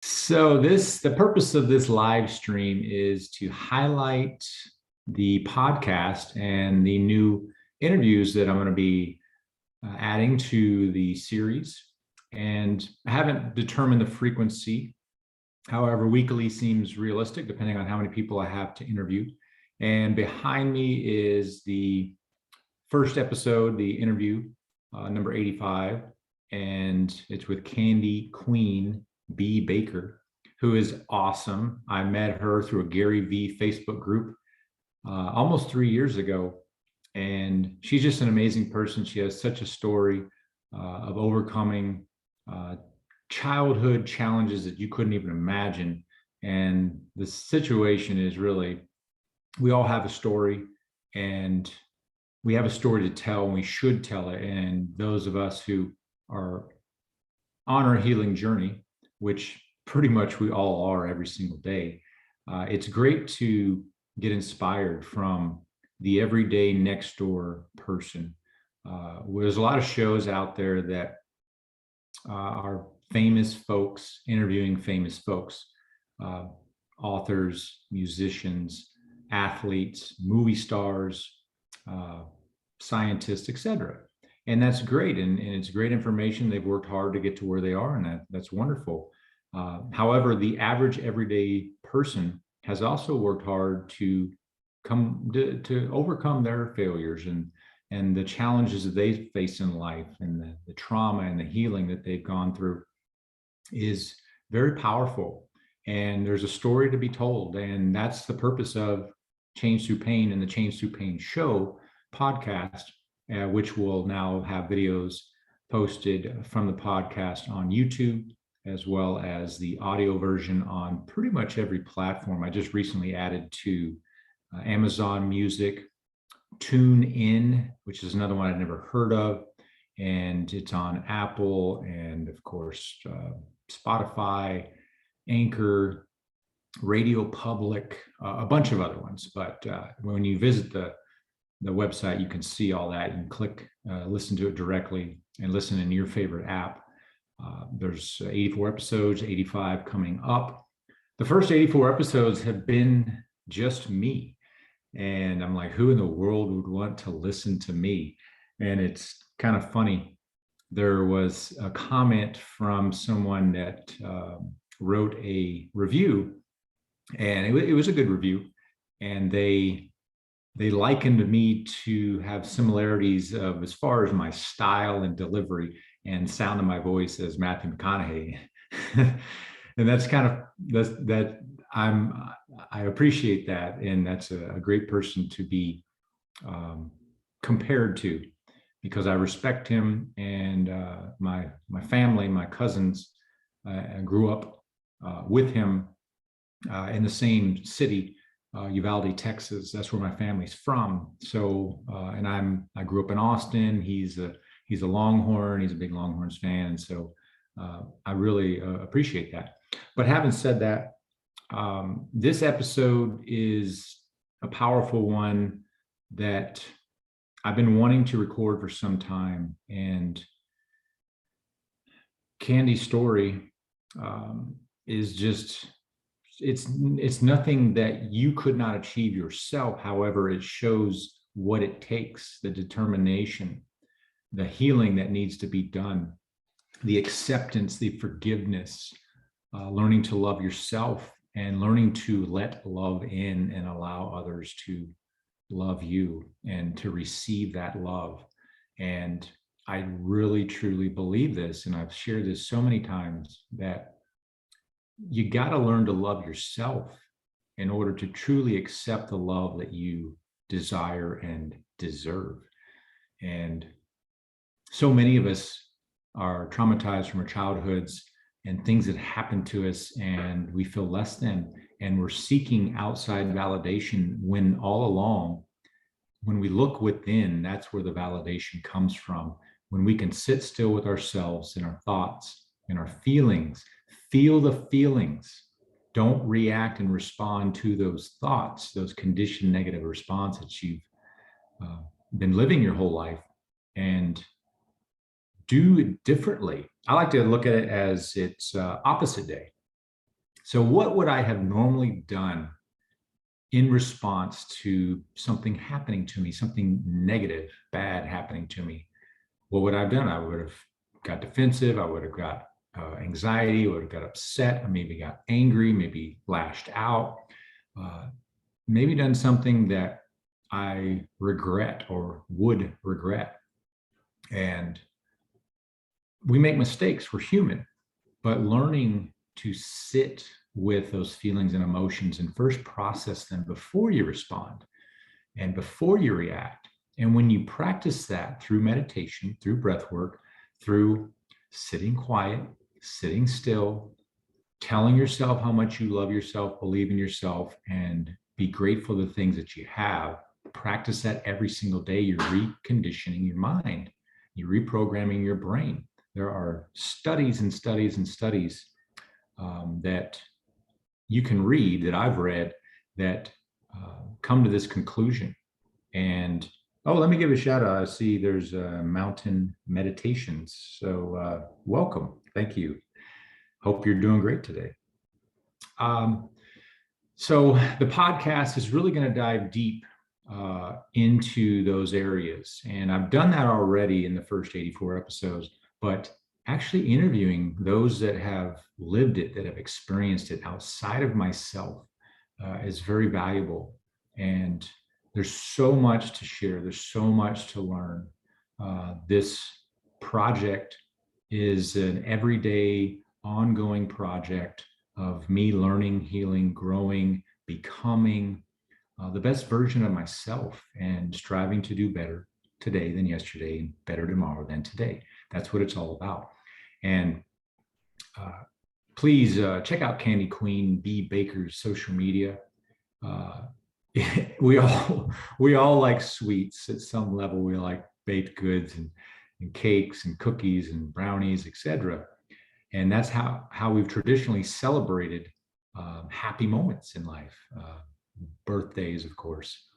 The purpose of this live stream is to highlight the podcast and the new interviews that I'm going to be adding to the series. And I haven't determined the frequency. However, weekly seems realistic depending on how many people I have to interview. And behind me is the first episode, the interview, number 85, and it's with Candy Queen B. Baker, who is awesome. I met her through a Gary V Facebook group almost 3 years ago, and she's just an amazing person. She has such a story of overcoming childhood challenges that you couldn't even imagine. And the situation is really, we all have a story, and we have a story to tell, and we should tell it. And those of us who are on our healing journey, which pretty much we all are every single day, it's great to get inspired from the everyday next door person. There's a lot of shows out there that are famous folks interviewing famous folks, authors, musicians, athletes, movie stars, scientists, etc. And that's great. And it's great information. They've worked hard to get to where they are, and that's wonderful. However, the average everyday person has also worked hard to overcome their failures and the challenges that they face in life, and the trauma and the healing that they've gone through is very powerful. And there's a story to be told. And that's the purpose of Change Through Pain and the Change Through Pain show podcast, which will now have videos posted from the podcast on YouTube, as well as the audio version on pretty much every platform. I just recently added to Amazon Music, Tune In, which is another one I'd never heard of, and it's on Apple and, of course, Spotify, Anchor, Radio Public, a bunch of other ones. But when you visit the website, you can see all that. You can click, listen to it directly, and listen in your favorite app. There's 84 episodes, 85 coming up. The first 84 episodes have been just me. And I'm like, who in the world would want to listen to me? And it's kind of funny. There was a comment from someone that wrote a review, and it was a good review. And they likened me to have similarities of, as far as my style and delivery and sound of my voice, as Matthew McConaughey. And that's kind of I appreciate that, and that's a great person to be compared to, because I respect him. And my family, my cousins, I grew up with him in the same city, Uvalde, Texas. That's where my family's from. So, and I grew up in Austin. He's a Longhorn. He's a big Longhorns fan, and so I really appreciate that. But having said that, this episode is a powerful one that I've been wanting to record for some time. And Candy's story is just, it's nothing that you could not achieve yourself. However, it shows what it takes, the determination, the healing that needs to be done, the acceptance, the forgiveness, learning to love yourself, and learning to let love in and allow others to love you and to receive that love. And I really, truly believe this, and I've shared this so many times, that you got to learn to love yourself in order to truly accept the love that you desire and deserve. And so many of us are traumatized from our childhoods and things that happen to us, and we feel less than, and we're seeking outside validation, when all along, when we look within, that's where the validation comes from. When we can sit still with ourselves and our thoughts and our feelings, feel the feelings, don't react and respond to those thoughts, those conditioned negative responses that you've been living your whole life, and do it differently. I like to look at it as it's opposite day. So what would I have normally done in response to something happening to me, something negative, bad happening to me? What would I have done? I would have got defensive. I would have got anxiety. I would have got upset. I maybe got angry, maybe lashed out, uh, maybe done something that I regret or would regret. And we make mistakes. We're human, but learning to sit with those feelings and emotions and first process them before you respond and before you react. And when you practice that through meditation, through breath work, through sitting quiet, sitting still, telling yourself how much you love yourself, believe in yourself, and be grateful for the things that you have, practice that every single day. You're reconditioning your mind, you're reprogramming your brain. There are studies and studies and studies that you can read, that I've read, that come to this conclusion. And oh, let me give a shout out. I see there's Mountain Meditations. So welcome. Thank you. Hope you're doing great today. So the podcast is really going to dive deep into those areas. And I've done that already in the first 84 episodes, but actually interviewing those that have lived it, that have experienced it outside of myself is very valuable. And there's so much to share. There's so much to learn. This project is an everyday, ongoing project of me learning, healing, growing, becoming the best version of myself and striving to do better today than yesterday and better tomorrow than today. That's what it's all about. And please check out Candy Queen B Baker's social media. We all like sweets at some level. We like baked goods and cakes and cookies and brownies, etc. And that's how we've traditionally celebrated happy moments in life. Birthdays, of course,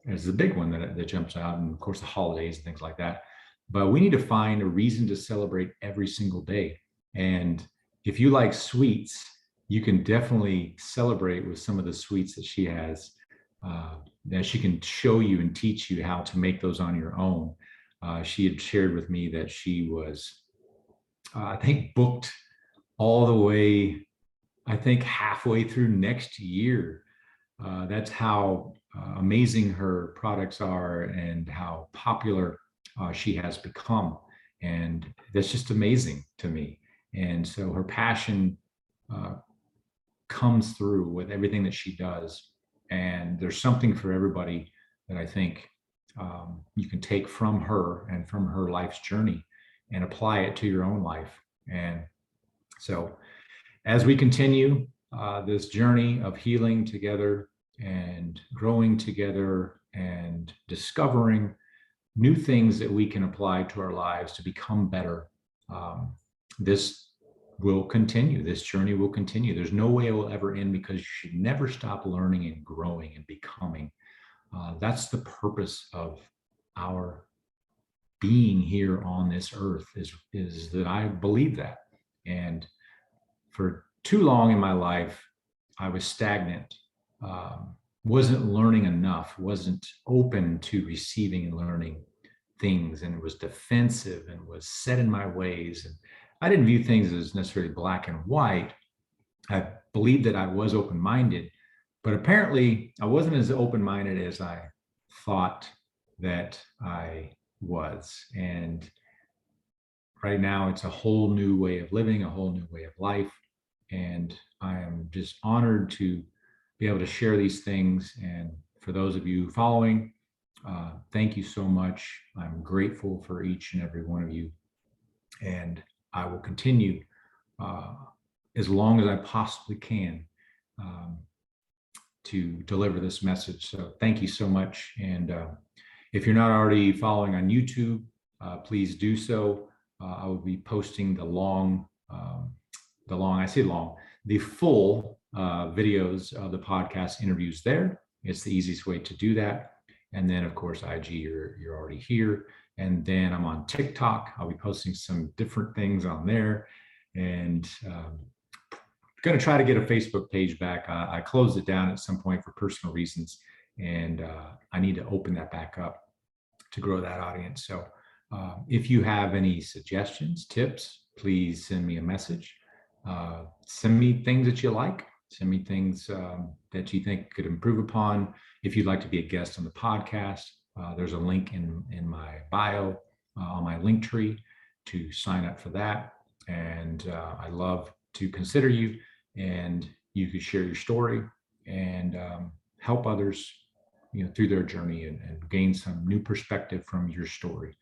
is the big one that jumps out, and of course the holidays and things like that. But we need to find a reason to celebrate every single day. And if you like sweets, you can definitely celebrate with some of the sweets that she has, that she can show you and teach you how to make those on your own. She had shared with me that she was, I think, booked all the way, I think, halfway through next year. That's how amazing her products are and how popular she has become. And that's just amazing to me. And so her passion comes through with everything that she does. And there's something for everybody that I think you can take from her and from her life's journey and apply it to your own life. And so as we continue this journey of healing together and growing together and discovering new things that we can apply to our lives to become better, this will continue. This journey will continue. There's no way it will ever end, because you should never stop learning and growing and becoming. That's the purpose of our being here on this earth, is that I believe that. And for too long in my life, I was stagnant, wasn't learning enough, wasn't open to receiving and learning things, and was defensive and was set in my ways. And I didn't view things as necessarily black and white. I believed that I was open-minded, but apparently I wasn't as open-minded as I thought that I was. And right now it's a whole new way of living, a whole new way of life. And I am just honored to be able to share these things. And for those of you following, thank you so much. I'm grateful for each and every one of you. And I will continue as long as I possibly can to deliver this message. So thank you so much. And if you're not already following on YouTube, please do so. I will be posting the full videos of the podcast interviews there. It's the easiest way to do that. And then, of course, IG, you're already here. And then I'm on TikTok. I'll be posting some different things on there. And going to try to get a Facebook page back. I closed it down at some point for personal reasons, and I need to open that back up to grow that audience. So if you have any suggestions, tips, please send me a message. Send me things that you like. Send me things that you think could improve upon. If you'd like to be a guest on the podcast, there's a link in my bio on my link tree to sign up for that. And I love to consider you, and you could share your story and help others, through their journey, and gain some new perspective from your story.